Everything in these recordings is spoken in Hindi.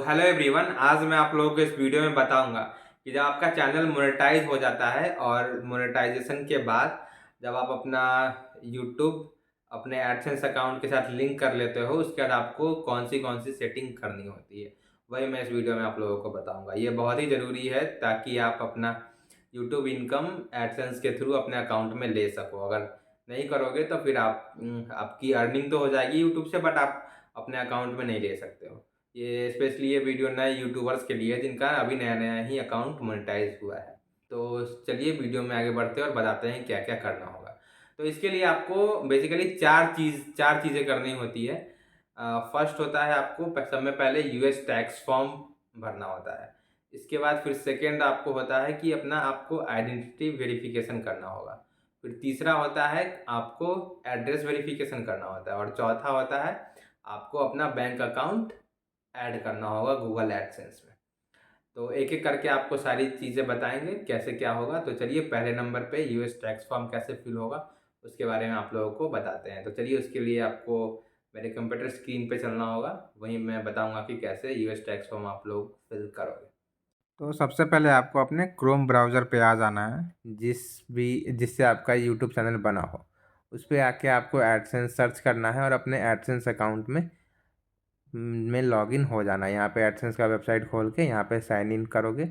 हेलो एवरीवन, आज मैं आप लोगों को इस वीडियो में बताऊंगा कि जब आपका चैनल मोनेटाइज हो जाता है और मोनेटाइजेशन के बाद जब आप अपना यूट्यूब अपने एडसेंस अकाउंट के साथ लिंक कर लेते हो, उसके बाद आपको कौन सी सेटिंग करनी होती है, वही मैं इस वीडियो में आप लोगों को बताऊंगा। ये बहुत ही ज़रूरी है ताकि आप अपना यूट्यूब इनकम एडसेंस के थ्रू अपने अकाउंट में ले सको। अगर नहीं करोगे तो फिर आपकी अर्निंग तो हो जाएगी यूट्यूब से, बट आप अपने अकाउंट में नहीं ले सकते हो। ये स्पेशली ये वीडियो नए यूट्यूबर्स के लिए है जिनका अभी नया-नया ही अकाउंट मोनेटाइज़ हुआ है। तो चलिए वीडियो में आगे बढ़ते हैं और बताते हैं क्या-क्या करना होगा। तो इसके लिए आपको बेसिकली 4 चीज़ें करनी होती है। फर्स्ट होता है आपको सब में पहले यूएस टैक्स फॉर्म भरना होता है। इसके बाद फिर सेकंड आपको होता है कि अपना आपको आइडेंटिटी वेरिफ़िकेशन करना होगा। फिर तीसरा होता है आपको एड्रेस वेरिफ़िकेशन करना होता है और चौथा होता है आपको अपना बैंक अकाउंट ऐड करना होगा गूगल एडसेंस में। तो एक-एक करके आपको सारी चीज़ें बताएँगे कैसे क्या होगा। तो चलिए पहले नंबर पे यूएस टैक्स फॉर्म कैसे फिल होगा, उसके बारे में आप लोगों को बताते हैं। तो चलिए उसके लिए आपको मेरे कंप्यूटर स्क्रीन पे चलना होगा, वहीं मैं बताऊँगा कि कैसे यूएस टैक्स फॉर्म आप लोग फिल करोगे। तो सबसे पहले आपको अपने क्रोम ब्राउज़र पे आ जाना है, जिससे आपका यूट्यूब चैनल बना हो। उस पे आके आपको एडसेंस सर्च करना है और अपने एडसेंस अकाउंट में लॉगिन हो जाना है। यहाँ पे एडसेंस का वेबसाइट खोल के यहाँ पे साइन इन करोगे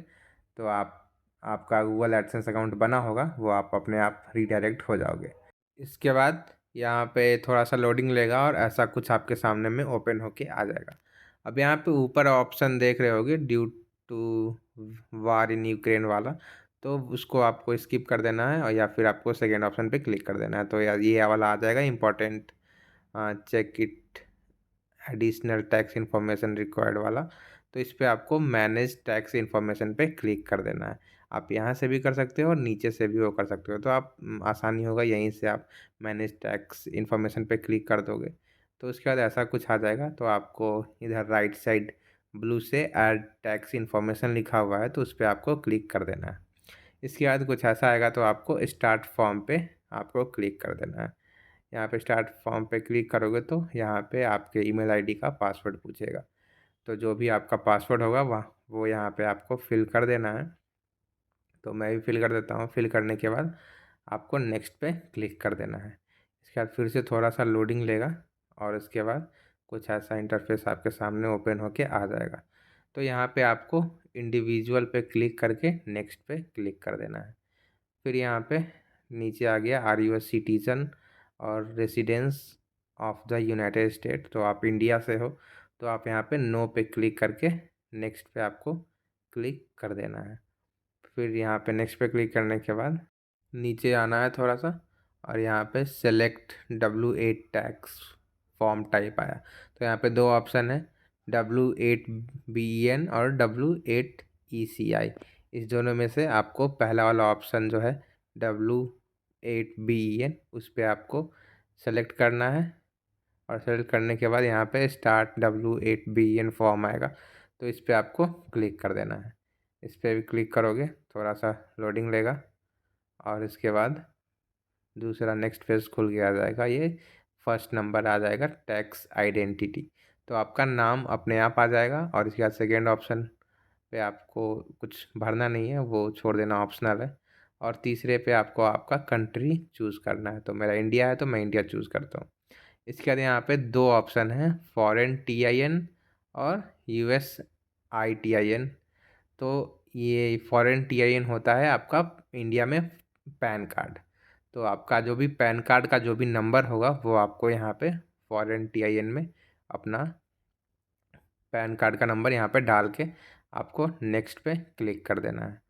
तो आपका गूगल एडसेंस अकाउंट बना होगा, वो आप अपने आप रीडायरेक्ट हो जाओगे। इसके बाद यहाँ पे थोड़ा-सा लोडिंग लेगा और ऐसा कुछ आपके सामने में ओपन होके आ जाएगा। अब यहाँ पे ऊपर ऑप्शन देख रहे होंगे due to war in Ukraine वाला, तो उसको आपको स्किप कर देना है और या फिर आपको सेकंड ऑप्शन पे क्लिक कर देना है। तो यार ये वाला आ जाएगा important check it additional tax information required वाला। तो इस पे आपको मैनेज टैक्स इन्फॉर्मेशन पे क्लिक कर देना है। आप यहाँ से भी कर सकते हो और नीचे से भी वो कर सकते हो। तो आप आसानी होगा यहीं से आप मैनेज टैक्स इन्फॉर्मेशन पे क्लिक कर दोगे। तो उसके बाद ऐसा कुछ आ जाएगा, तो आपको इधर राइट साइड ब्लू से ऐड टैक्स इन्फॉर्मेशन लिखा हुआ है, तो उस पे आपको क्लिक कर देना है। इसके बाद कुछ ऐसा आएगा, तो आपको स्टार्ट फॉर्म पे आपको क्लिक कर देना है। यहाँ पे स्टार्ट फॉर्म पे क्लिक करोगे तो यहाँ पे आपके ईमेल आईडी का पासवर्ड पूछेगा। तो जो भी आपका पासवर्ड होगा वो यहाँ पे आपको फ़िल कर देना है। तो मैं भी फ़िल कर देता हूँ। फ़िल करने के बाद आपको नेक्स्ट पे क्लिक कर देना है। इसके बाद फिर से थोड़ा-सा लोडिंग लेगा और उसके बाद कुछ ऐसा इंटरफ़ेस आपके सामने ओपन होके आ जाएगा। तो यहाँ पे आपको इंडिविजुअल पे क्लिक करके नेक्स्ट पे क्लिक कर देना है। फिर यहाँ पे नीचे आ गया आर यू अ सिटीज़न और residence of the United state, तो आप इंडिया से हो, तो आप यहाँ पे नो पे क्लिक करके नेक्स्ट पे आपको क्लिक कर देना है। फिर यहाँ पे नेक्स्ट पे क्लिक करने के बाद नीचे आना है थोड़ा-सा और यहाँ पे select W8 tax form type आया। तो यहाँ पे 2 ऑप्शन है, W8BEN और W8ECI। इस दोनों में से आपको पहला वाला ऑप्शन जो है W8BEN, उस पे आपको सेलेक्ट करना है और सेलेक्ट करने के बाद यहाँ पे स्टार्ट W8BEN फॉर्म आएगा, तो इस पे आपको क्लिक कर देना है। इस पे भी क्लिक करोगे, थोड़ा-सा लोडिंग लेगा और इसके बाद दूसरा नेक्स्ट पेज खुल के आ जाएगा। ये फर्स्ट नंबर आ जाएगा टैक्स आइडेंटिटी। तो आपका नाम अपने आप आ जाएगा और इसके बाद सेकंड ऑप्शन पे आपको कुछ भरना नहीं है, वो छोड़ देना ऑप्शनल है। और तीसरे पे आपको आपका कंट्री चूज़ करना है, तो मेरा इंडिया है तो मैं इंडिया चूज़ करता हूँ। इसके बाद यहाँ पे 2 ऑप्शन हैं, फॉरेन टीआईएन और यूएस आईटीआईएन। तो ये फॉरेन टीआईएन होता है आपका इंडिया में पैन कार्ड। तो आपका जो भी पैन कार्ड का जो भी नंबर होगा, वो आपको यहाँ पे फॉरेन टीआईएन में अपना पैन कार्ड का नंबर यहाँ पे डाल के आपको नेक्स्ट पे क्लिक कर देना है।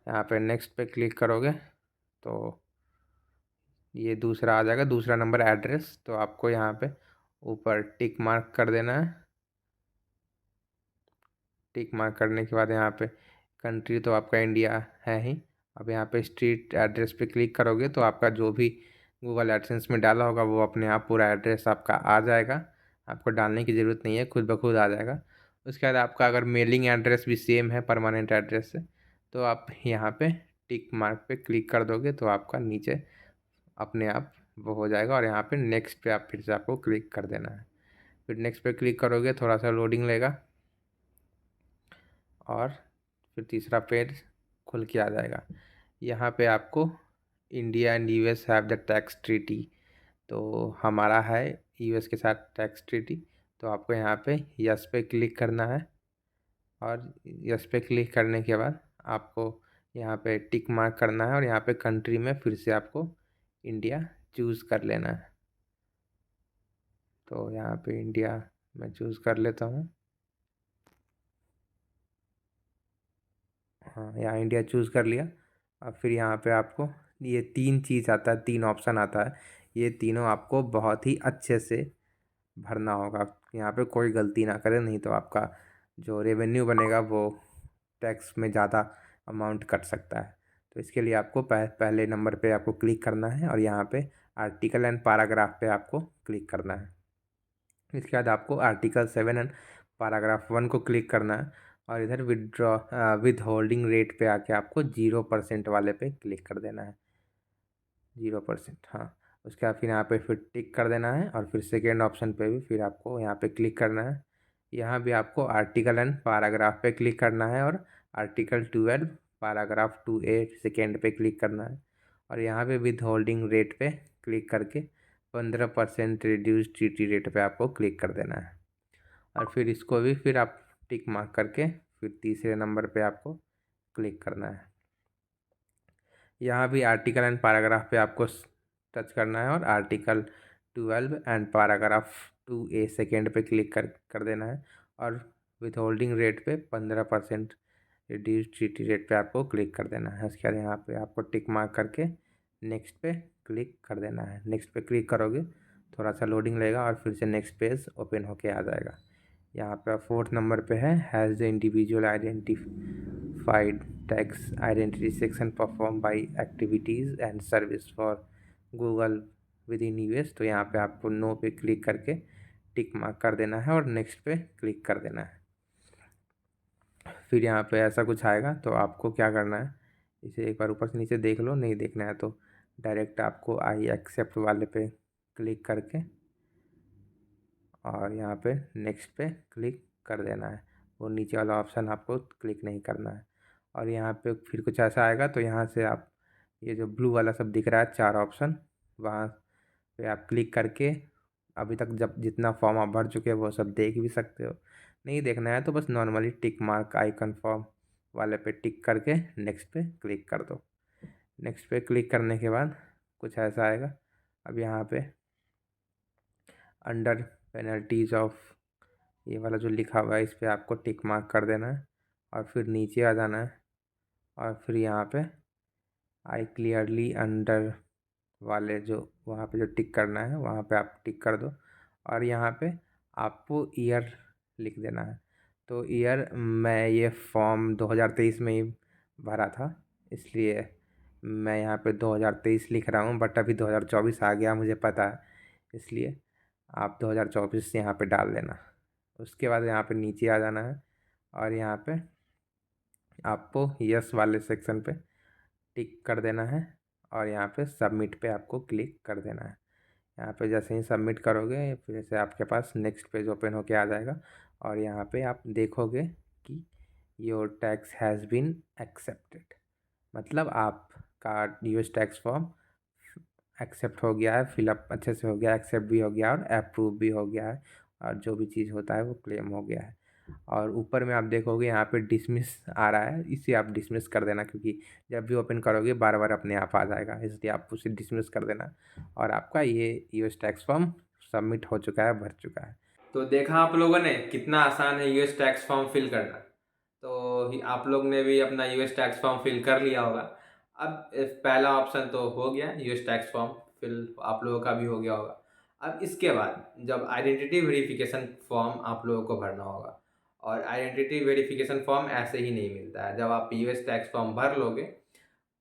यहाँ पे नेक्स्ट पे क्लिक करोगे तो ये दूसरा आ जाएगा, दूसरा नंबर एड्रेस। तो आपको यहाँ पे ऊपर टिक मार्क कर देना है। टिक मार्क करने के बाद यहाँ पे कंट्री तो आपका इंडिया है ही। अब यहाँ पे स्ट्रीट एड्रेस पे क्लिक करोगे तो आपका जो भी गूगल एडसेंस में डाला होगा वो अपने आप पूरा एड्रेस आपका आ जाएगा। आपको डालने की ज़रूरत नहीं है, खुद ब खुद आ जाएगा। उसके बाद आपका अगर मेलिंग एड्रेस भी सेम है परमानेंट एड्रेस से, तो आप यहाँ पे टिक मार्क पे क्लिक कर दोगे तो आपका नीचे अपने आप वो हो जाएगा और यहाँ पे नेक्स्ट पे आप फिर से आपको क्लिक कर देना है। फिर नेक्स्ट पे क्लिक करोगे, थोड़ा सा लोडिंग लेगा और फिर तीसरा पेज खुल के आ जाएगा। यहाँ पे आपको India and US have the tax treaty, तो हमारा है यूएस के साथ टैक्स ट्रीटी। तो आपको यहाँ पे यस पे क्लिक करना है और यस पे क्लिक करने के बाद आपको यहाँ पे टिक मार्क करना है और यहाँ पे कंट्री में फिर से आपको इंडिया चूज़ कर लेना है। तो यहाँ पे इंडिया मैं चूज़ कर लेता हूँ। हाँ, यहाँ इंडिया चूज़ कर लिया। अब फिर यहाँ पे आपको ये 3 चीज़ आता है, 3 ऑप्शन आता है। ये तीनों आपको बहुत ही अच्छे से भरना होगा। यहाँ पे कोई गलती ना करें, नहीं तो आपका जो रेवेन्यू बनेगा वो टैक्स में ज़्यादा अमाउंट कट सकता है। तो इसके लिए आपको पहले नंबर पे आपको क्लिक करना है और यहाँ पे आर्टिकल एंड पैराग्राफ पे आपको क्लिक करना है। इसके बाद आपको आर्टिकल 7 एंड पैराग्राफ 1 को क्लिक करना है और इधर विद होल्डिंग रेट पे आके आपको 0% वाले पे क्लिक कर देना है। 0%, हाँ। उसके बाद फिर यहाँ पे फिर टिक कर देना है और फिर सेकेंड ऑप्शन पे भी फिर आपको यहाँ पे क्लिक करना है। यहाँ भी आपको आर्टिकल एंड पैराग्राफ पे क्लिक करना है और आर्टिकल 12 पैराग्राफ 2A सेकेंड पे क्लिक करना है और यहाँ पे विद होल्डिंग रेट पे क्लिक करके 15% रिड्यूस टीटी रेट पे आपको क्लिक कर देना है और फिर इसको भी फिर आप टिक मार्क करके फिर तीसरे नंबर पे आपको क्लिक करना है। यहाँ भी आर्टिकल एंड पैराग्राफ पे आपको टच करना है और article 12 and paragraph 2A second पे क्लिक कर देना है और विथ होल्डिंग रेट पे 15% रिड्यूस टीटी रेट पे आपको क्लिक कर देना है। उसके बाद यहाँ पे आपको टिक मार्क करके नेक्स्ट पे क्लिक कर देना है। नेक्स्ट पे क्लिक करोगे थोड़ा सा लोडिंग लेगा और फिर से नेक्स्ट पेज ओपन होके आ जाएगा। यहाँ पे 4th नंबर पे है has the individual identified tax identity section perform by activities and service for Google with in US. तो यहाँ पे आपको नो पे क्लिक करके टिक मार्क कर देना है और नेक्स्ट पे क्लिक कर देना है। फिर यहाँ पे ऐसा कुछ आएगा तो आपको क्या करना है, इसे एक बार ऊपर से नीचे देख लो, नहीं देखना है तो डायरेक्ट आपको आई एक्सेप्ट वाले पे क्लिक करके और यहाँ पे नेक्स्ट पे क्लिक कर देना है। वो नीचे वाला ऑप्शन आपको क्लिक नहीं करना है और यहाँ पे फिर कुछ ऐसा आएगा तो यहाँ से आप ये जो ब्लू वाला सब दिख रहा है 4 ऑप्शन, वहाँ पे आप क्लिक करके अभी तक जब जितना फॉर्म आप भर चुके हैं वो सब देख भी सकते हो। नहीं देखना है तो बस normally tick mark I confirm वाले पे टिक करके नेक्स्ट पे क्लिक कर दो। नेक्स्ट पे क्लिक करने के बाद कुछ ऐसा आएगा। अब यहाँ पे अंडर पेनल्टीज ऑफ ये वाला जो लिखा हुआ है इस पर आपको टिक मार्क कर देना है और फिर नीचे आ जाना है और फिर यहाँ पे आई क्लियरली अंडर वाले जो वहाँ पे जो टिक करना है वहाँ पे आप टिक कर दो और यहाँ पे आपको ईयर लिख देना है। तो ईयर मैं ये फॉर्म 2023 में ही भरा था, इसलिए मैं यहाँ पे 2023 लिख रहा हूँ, बट अभी 2024 आ गया मुझे पता है, इसलिए आप 2024 यहाँ पे डाल देना। उसके बाद यहाँ पे नीचे आ जाना है और यहाँ पे आपको यस वाले सेक्शन पे टिक कर देना है और यहाँ पे सबमिट पे आपको क्लिक कर देना है। यहाँ पे जैसे ही सबमिट करोगे फिर से आपके पास नेक्स्ट पेज ओपन होके आ जाएगा और यहाँ पे आप देखोगे कि your tax has been accepted, मतलब आपका यूएस टैक्स फॉर्म एक्सेप्ट हो गया है, फिलअप अच्छे से हो गया, एक्सेप्ट भी हो गया और अप्रूव भी हो गया है और जो भी चीज़ होता है वो क्लेम हो गया है। और ऊपर में आप देखोगे यहाँ पे डिसमिस आ रहा है, इसे आप डिसमिस कर देना क्योंकि जब भी ओपन करोगे बार बार अपने आप आ जाएगा, इसलिए आप उसे डिसमिस कर देना और आपका ये यूएस टैक्स फॉर्म सबमिट हो चुका है, भर चुका है। तो देखा आप लोगों ने कितना आसान है यूएस टैक्स फॉर्म फिल करना। तो आप लोग ने भी अपना यूएस टैक्स फॉर्म फिल कर लिया होगा। अब पहला ऑप्शन तो हो गया, US tax form fill up लोगों का भी हो गया होगा। अब इसके बाद जब आइडेंटिटी वेरिफिकेशन फॉर्म आप लोगों को भरना होगा, और आइडेंटिटी वेरिफिकेशन फॉर्म ऐसे ही नहीं मिलता है। जब आप यूएस टैक्स फॉर्म भर लोगे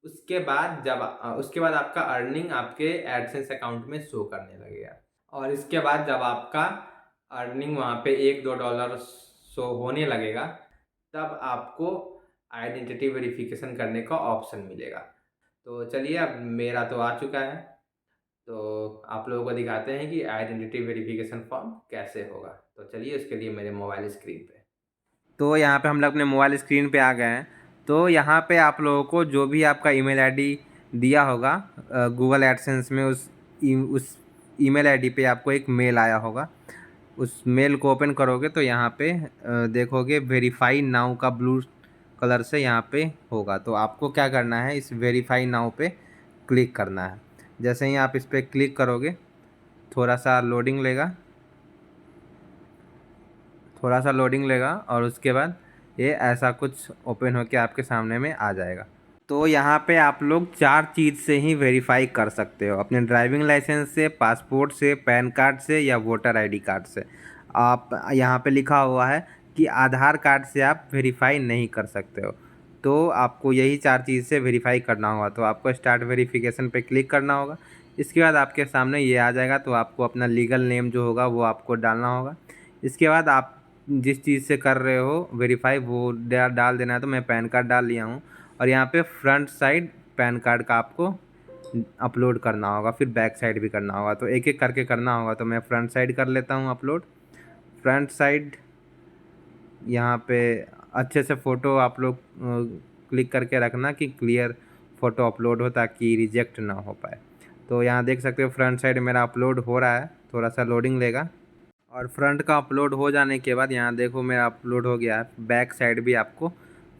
उसके बाद आपका अर्निंग आपके एडसेंस अकाउंट में शो करने लगेगा और इसके बाद जब आपका अर्निंग वहाँ पे $1-2 शो होने लगेगा तब आपको आइडेंटिटी वेरिफिकेशन करने का ऑप्शन मिलेगा। तो चलिए, अब मेरा तो आ चुका है, तो आप लोगों को दिखाते हैं कि आइडेंटिटी वेरिफिकेशन फॉर्म कैसे होगा। तो चलिए उसके लिए मेरे मोबाइल स्क्रीन पे तो यहाँ पे हम लोग अपने मोबाइल स्क्रीन पे आ गए हैं। तो यहाँ पे आप लोगों को जो भी आपका ईमेल आईडी दिया होगा गूगल एडसेंस में, उस ईमेल आईडी पे आपको एक मेल आया होगा। उस मेल को ओपन करोगे तो यहाँ पे देखोगे वेरीफाई नाउ का ब्लू कलर से यहाँ पे होगा। तो आपको क्या करना है, इस वेरीफाई नाउ पे क्लिक करना है। जैसे ही आप इस पर क्लिक करोगे, थोड़ा सा लोडिंग लेगा, और उसके बाद ये ऐसा कुछ ओपन होके आपके सामने में आ जाएगा। तो यहाँ पे आप लोग 4 चीज़ से ही वेरीफाई कर सकते हो, अपने ड्राइविंग लाइसेंस से, पासपोर्ट से, पैन कार्ड से या वोटर आईडी कार्ड से। आप यहाँ पे लिखा हुआ है कि आधार कार्ड से आप वेरीफाई नहीं कर सकते हो। तो आपको यही 4 चीज़ से वेरीफाई करना होगा। तो आपको स्टार्ट वेरिफिकेशन पे क्लिक करना होगा। इसके बाद आपके सामने ये आ जाएगा। तो आपको अपना लीगल नेम जो होगा वो आपको डालना होगा। इसके बाद आप जिस चीज़ से कर रहे हो वेरीफाई वो डाल देना है। तो मैं पैन कार्ड डाल लिया हूँ। और यहाँ पे फ्रंट साइड पैन कार्ड का आपको अपलोड करना होगा, फिर बैक साइड भी करना होगा। तो एक एक करके करना होगा। तो मैं फ्रंट साइड कर लेता हूँ अपलोड। फ्रंट साइड यहाँ पे अच्छे से फ़ोटो आप लोग क्लिक करके रखना कि क्लियर फ़ोटो अपलोड हो, ताकि रिजेक्ट ना हो पाए। तो यहाँ देख सकते हो फ्रंट साइड मेरा अपलोड हो रहा है, थोड़ा सा लोडिंग लेगा। और फ्रंट का अपलोड हो जाने के बाद यहाँ देखो मेरा अपलोड हो गया है। बैक साइड भी आपको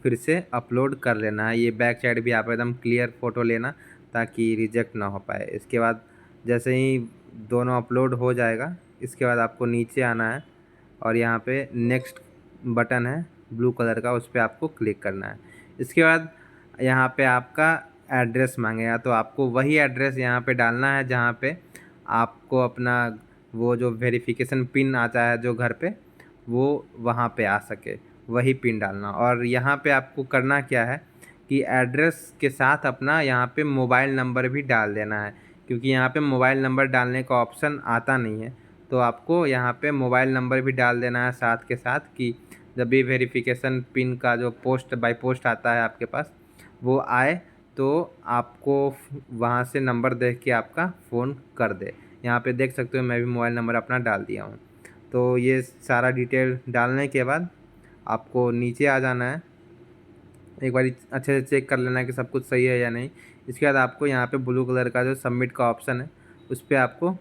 फिर से अपलोड कर लेना है। ये बैक साइड भी आप एकदम क्लियर फ़ोटो लेना, ताकि रिजेक्ट ना हो पाए। इसके बाद जैसे ही दोनों अपलोड हो जाएगा, इसके बाद आपको नीचे आना है और यहाँ पे नेक्स्ट बटन है ब्लू कलर का, उस पर आपको क्लिक करना है। इसके बाद यहाँ पे आपका एड्रेस मांगेगा। तो आपको वही एड्रेस यहाँ पे डालना है जहाँ पे आपको अपना वो जो वेरिफिकेशन पिन आता है जो घर पे, वो वहाँ पे आ सके, वही पिन डालना। और यहाँ पे आपको करना क्या है कि एड्रेस के साथ अपना यहाँ पे मोबाइल नंबर भी डाल देना है, क्योंकि यहाँ पे मोबाइल नंबर डालने का ऑप्शन आता नहीं है। तो आपको यहाँ पे मोबाइल नंबर भी डाल देना है साथ के साथ, कि जब भी वेरिफिकेशन पिन का जो पोस्ट बाय पोस्ट आता है आपके पास, वो आए तो आपको वहाँ से नंबर देख के आपका फ़ोन कर दे। यहाँ पे देख सकते हो मैं भी मोबाइल नंबर अपना डाल दिया हूँ। तो ये सारा डिटेल डालने के बाद आपको नीचे आ जाना है। एक बार अच्छे से चेक कर लेना है कि सब कुछ सही है या नहीं। इसके बाद आपको यहाँ पे ब्लू कलर का जो सबमिट का ऑप्शन है, उस पर आपको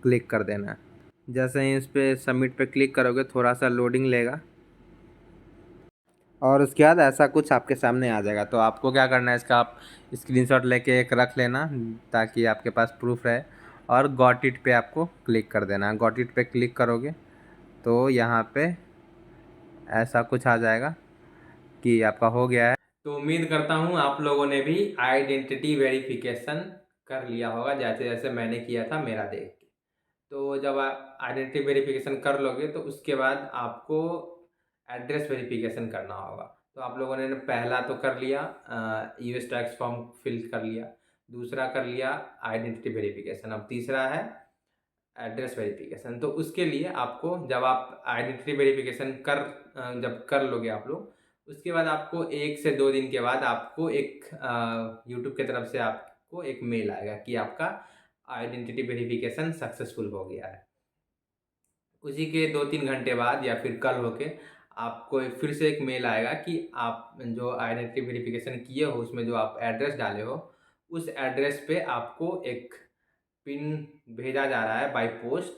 क्लिक कर देना है। जैसे ही इस पर सबमिट पे क्लिक करोगे, थोड़ा सा लोडिंग लेगा और उसके बाद ऐसा कुछ आपके सामने आ जाएगा। तो आपको क्या करना है, इसका आप स्क्रीनशॉट लेके एक रख लेना, ताकि आपके पास प्रूफ रहे। और गॉट इट पे आपको क्लिक कर देना है। गॉट इट पे क्लिक करोगे तो यहाँ पे ऐसा कुछ आ जाएगा कि आपका हो गया है। तो उम्मीद करता हूँ आप लोगों ने भी आइडेंटिटी वेरिफिकेशन कर लिया होगा, जैसे जैसे मैंने किया था मेरा देख के। तो जब आप आइडेंटिटी वेरिफिकेशन कर लोगे तो उसके बाद आपको एड्रेस वेरिफिकेशन करना होगा। तो आप लोगों ने पहला तो कर लिया, यूएस टैक्स फॉर्म फिल कर लिया। दूसरा कर लिया आइडेंटिटी वेरिफिकेशन। अब तीसरा है एड्रेस वेरिफिकेशन। तो उसके लिए आपको जब आप आइडेंटिटी वेरिफिकेशन जब कर लोगे आप लोग, उसके बाद आपको 1 से 2 दिन के बाद आपको एक यूट्यूब की तरफ से आपको एक मेल आएगा कि आपका आइडेंटिटी वेरिफिकेशन सक्सेसफुल हो गया है। उसी के 2-3 घंटे बाद या फिर कल होके आपको फिर से एक मेल आएगा कि आप जो आइडेंटिटी वेरिफिकेशन किए हो उसमें जो आप एड्रेस डाले हो, उस एड्रेस पे आपको एक पिन भेजा जा रहा है बाय पोस्ट,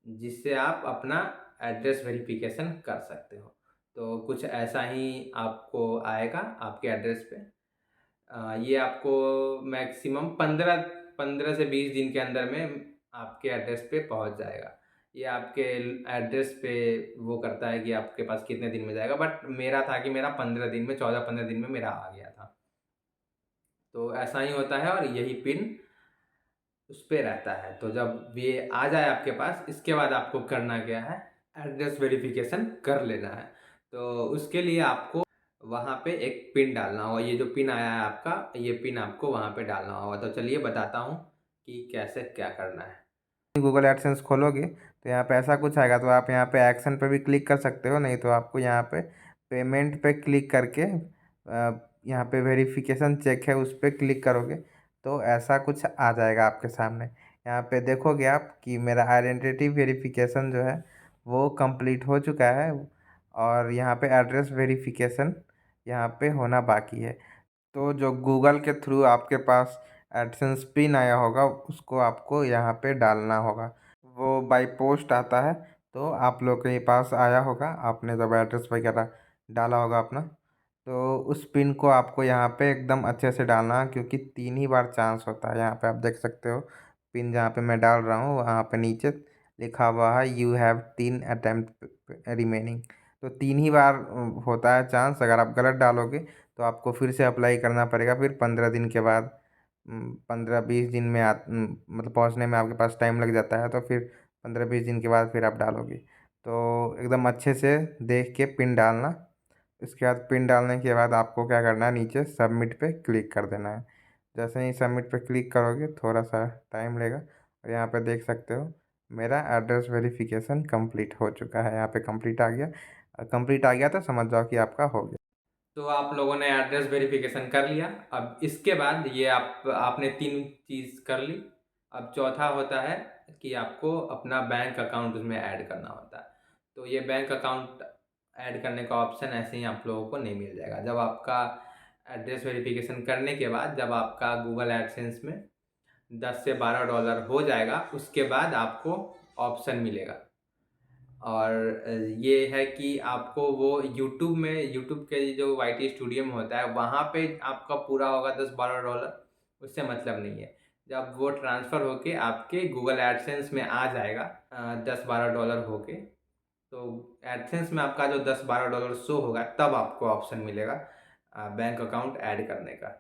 जिससे आप अपना एड्रेस वेरिफिकेशन कर सकते हो। तो कुछ ऐसा ही आपको आएगा आपके एड्रेस पे। ये आपको मैक्सिमम 15 से 20 दिन के अंदर में आपके एड्रेस पे पहुंच जाएगा। ये आपके एड्रेस पे वो करता है कि आपके पास कितने दिन में जाएगा, बट मेरा था कि मेरा 15 दिन में, 14-15 दिन में मेरा आ गया था। तो ऐसा ही होता है और यही पिन उस पे रहता है। तो जब ये आ जाए आपके पास, इसके बाद आपको करना क्या है, एड्रेस वेरिफिकेशन कर लेना है। तो उसके लिए आपको वहाँ पे एक पिन डालना होगा। ये जो पिन आया है आपका, ये पिन आपको वहाँ पे डालना होगा। तो चलिए बताता हूँ कि कैसे क्या करना है। गूगल एडसेंस खोलोगे तो यहाँ पे ऐसा कुछ आएगा। तो आप यहाँ पे एक्शन पे भी क्लिक कर सकते हो, नहीं तो आपको यहाँ पे पेमेंट पे क्लिक करके यहाँ पे वेरिफिकेशन चेक है उस पर क्लिक करोगे तो ऐसा कुछ आ जाएगा आपके सामने। यहाँ पे देखोगे आप कि मेरा आइडेंटिटी वेरिफिकेशन जो है वो कंप्लीट हो चुका है। और यहाँ पे एड्रेस वेरिफिकेशन यहाँ पे होना बाकी है। तो जो गूगल के थ्रू आपके पास एडसेंस पिन आया होगा उसको आपको यहाँ पे डालना होगा। वो बाय पोस्ट आता है, तो आप लोग के पास आया होगा, आपने जब एड्रेस वगैरह डाला होगा अपना, तो उस पिन को आपको यहाँ पे एकदम अच्छे से डालना है, क्योंकि 3 ही बार चांस होता है। यहाँ पे आप देख सकते हो पिन जहाँ पे मैं डाल रहा हूँ वहाँ पे नीचे लिखा हुआ है यू हैव 3 अटेम्प्ट रिमेनिंग। तो 3 ही बार होता है चांस। अगर आप गलत डालोगे तो आपको फिर से अप्लाई करना पड़ेगा, फिर 15 दिन के बाद 15-20 दिन में मतलब पहुंचने में आपके पास टाइम लग जाता है, तो फिर 15-20 दिन के बाद फिर आप डालोगे। तो एकदम अच्छे से देख के पिन डालना। इसके बाद पिन डालने के बाद आपको क्या करना है, नीचे सबमिट पे क्लिक कर देना है। जैसे ही सबमिट पे क्लिक करोगे थोड़ा सा टाइम लेगा, और यहाँ पे देख सकते हो मेरा एड्रेस वेरिफिकेशन कंप्लीट हो चुका है। यहाँ पे कंप्लीट आ गया। कंप्लीट आ गया तो समझ जाओ कि आपका हो गया। तो आप लोगों ने एड्रेस वेरिफिकेशन कर लिया। अब इसके बाद ये आपने 3 चीज़ कर ली। अब चौथा होता है कि आपको अपना बैंक अकाउंट उसमें ऐड करना होता है। तो ये बैंक अकाउंट ऐड करने का ऑप्शन ऐसे ही आप लोगों को नहीं मिल जाएगा। जब आपका एड्रेस वेरिफिकेशन करने के बाद जब आपका गूगल एडसेंस में 10 से $12 हो जाएगा, उसके बाद आपको ऑप्शन मिलेगा। और ये है कि आपको वो यूट्यूब के जो वाईटी स्टूडियो में होता है वहाँ पे आपका पूरा होगा 10-12 डॉलर, उससे मतलब नहीं है। जब वो ट्रांसफ़र होके आपके गूगल एडसेंस में आ जाएगा 10-12 डॉलर होके, तो एडसेंस में आपका जो 10-12 डॉलर शो होगा तब आपको ऑप्शन मिलेगा बैंक अकाउंट ऐड करने का।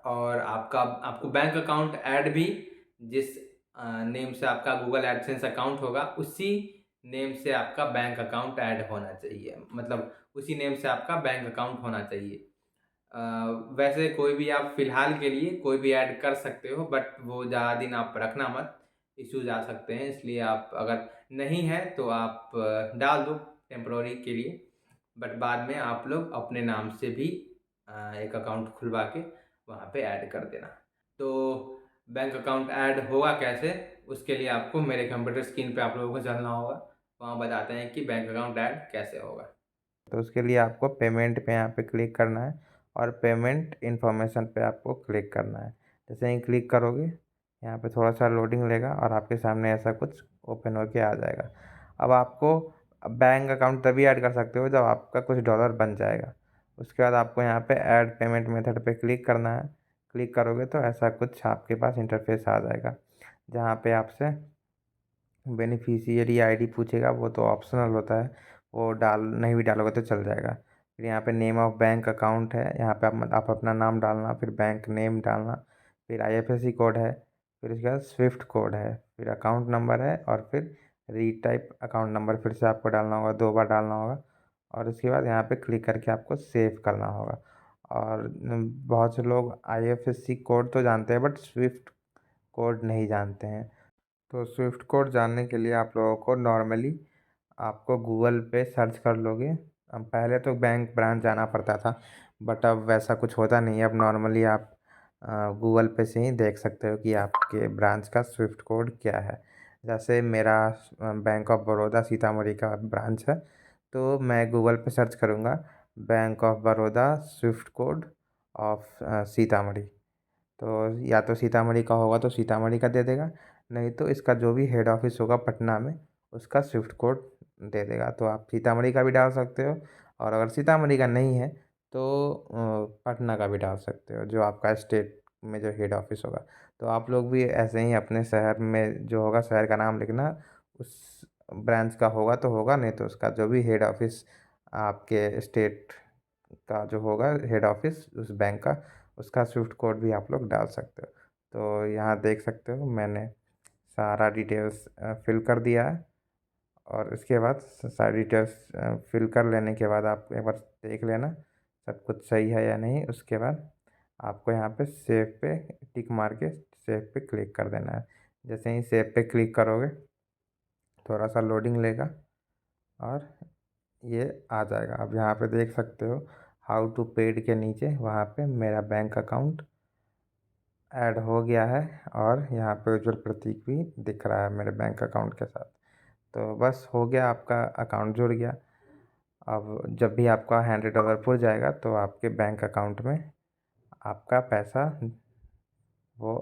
और आपको बैंक अकाउंट ऐड भी जिस नेम से आपका गूगल एडसेंस अकाउंट होगा उसी नेम से आपका बैंक अकाउंट ऐड होना चाहिए, मतलब उसी नेम से आपका बैंक अकाउंट होना चाहिए। अ, वैसे कोई भी आप फ़िलहाल के लिए कोई भी ऐड कर सकते हो, बट वो ज़्यादा दिन आप रखना मत, इश्यूज आ सकते हैं। इसलिए आप अगर नहीं है तो आप डाल दो टेम्पररी के लिए, बट बाद में आप लोग अपने नाम से भी एक अकाउंट खुलवा के वहाँ पे ऐड कर देना। तो बैंक अकाउंट ऐड होगा कैसे, उसके लिए आपको मेरे कंप्यूटर स्क्रीन पे आप लोगों को चलना होगा। वहाँ बताते हैं कि बैंक अकाउंट ऐड कैसे होगा। तो उसके लिए आपको पेमेंट पे यहाँ पे क्लिक करना है, और पेमेंट इन्फॉर्मेशन पे आपको क्लिक करना है। जैसे ही क्लिक करोगे यहाँ पे थोड़ा सा लोडिंग लेगा और आपके सामने ऐसा कुछ ओपन होके आ जाएगा। अब आपको बैंक अकाउंट तभी ऐड कर सकते हो जब आपका कुछ डॉलर बन जाएगा। उसके बाद आपको यहाँ पे ऐड पेमेंट मेथड पे क्लिक करना है। क्लिक करोगे तो ऐसा कुछ आपके पास इंटरफेस आ जाएगा, जहाँ पे आपसे बेनिफिशियरी आईडी पूछेगा। वो तो ऑप्शनल होता है, वो नहीं भी डालोगे तो चल जाएगा। फिर यहाँ पे नेम ऑफ़ बैंक अकाउंट है, यहाँ पे आप अपना नाम डालना, फिर बैंक नेम डालना, फिर आईएफएससी कोड है, फिर उसके बाद स्विफ्ट कोड है, फिर अकाउंट नंबर है, और फिर रीटाइप अकाउंट नंबर फिर से आपको डालना होगा, 2 बार डालना होगा। और उसके बाद यहाँ पे क्लिक करके आपको सेव करना होगा। और बहुत से लोग आईएफएससी कोड तो जानते हैं, बट स्विफ्ट कोड नहीं जानते हैं। तो स्विफ्ट कोड जानने के लिए आप लोगों को नॉर्मली आपको गूगल पे सर्च कर लोगे। अब पहले तो बैंक ब्रांच जाना पड़ता था, बट अब वैसा कुछ होता नहीं है। अब नॉर्मली आप गूगल पे से ही देख सकते हो कि आपके ब्रांच का स्विफ्ट कोड क्या है। जैसे मेरा बैंक ऑफ बड़ौदा सीतामढ़ी का ब्रांच है, तो मैं गूगल पे सर्च करूँगा bank of Baroda Swift code of Sitamarhi. तो या तो सीतामढ़ी का होगा तो सीतामढ़ी का दे देगा, नहीं तो इसका जो भी हेड ऑफिस होगा पटना में उसका स्विफ्ट कोड दे देगा। तो आप सीतामढ़ी का भी डाल सकते हो, और अगर सीतामढ़ी का नहीं है तो पटना का भी डाल सकते हो, जो आपका स्टेट में जो हेड ऑफिस होगा। तो आप लोग भी ऐसे ही अपने शहर में जो होगा शहर का नाम लिखना, उस ब्रांच का होगा तो होगा, नहीं तो उसका जो भी हेड ऑफिस आपके स्टेट का जो होगा हेड ऑफिस उस बैंक का, उसका स्विफ्ट कोड भी आप लोग डाल सकते हो। तो यहाँ देख सकते हो मैंने सारा डिटेल्स फिल कर दिया है। और इसके बाद सारी डिटेल्स फिल कर लेने के बाद आप एक बार देख लेना सब कुछ सही है या नहीं। उसके बाद आपको यहाँ पे सेव पे टिक मार के सेव पे क्लिक कर देना है। जैसे ही सेव पे क्लिक करोगे थोड़ा सा लोडिंग लेगा और ये आ जाएगा। अब यहाँ पे देख सकते हो हाउ टू पेड के नीचे वहाँ पे मेरा बैंक अकाउंट ऐड हो गया है, और यहाँ पे उज्ज्वल प्रतीक भी दिख रहा है मेरे बैंक अकाउंट के साथ। तो बस हो गया, आपका अकाउंट जुड़ गया। अब जब भी आपका $100 पुर जाएगा तो आपके बैंक अकाउंट में आपका पैसा वो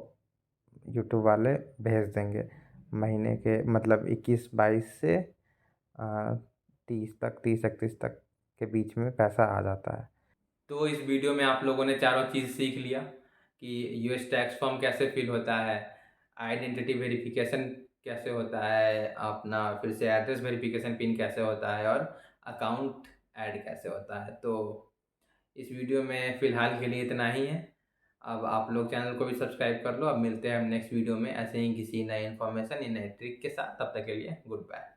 यूट्यूब वाले भेज देंगे। महीने के मतलब 21-22 से 30-31 तक के बीच में पैसा आ जाता है। तो इस वीडियो में आप लोगों ने चारों चीज़ सीख लिया कि यूएस टैक्स फॉर्म कैसे फिल होता है, आइडेंटिटी वेरिफिकेशन कैसे होता है, अपना फिर से एड्रेस वेरिफिकेशन पिन कैसे होता है और अकाउंट ऐड कैसे होता है। तो इस वीडियो में फ़िलहाल के लिए इतना ही है। अब आप लोग चैनल को भी सब्सक्राइब कर लो। अब मिलते हैं हम नेक्स्ट वीडियो में ऐसे ही किसी नए इन्फॉर्मेशन या नए ट्रिक के साथ। तब तक के लिए गुड बाय।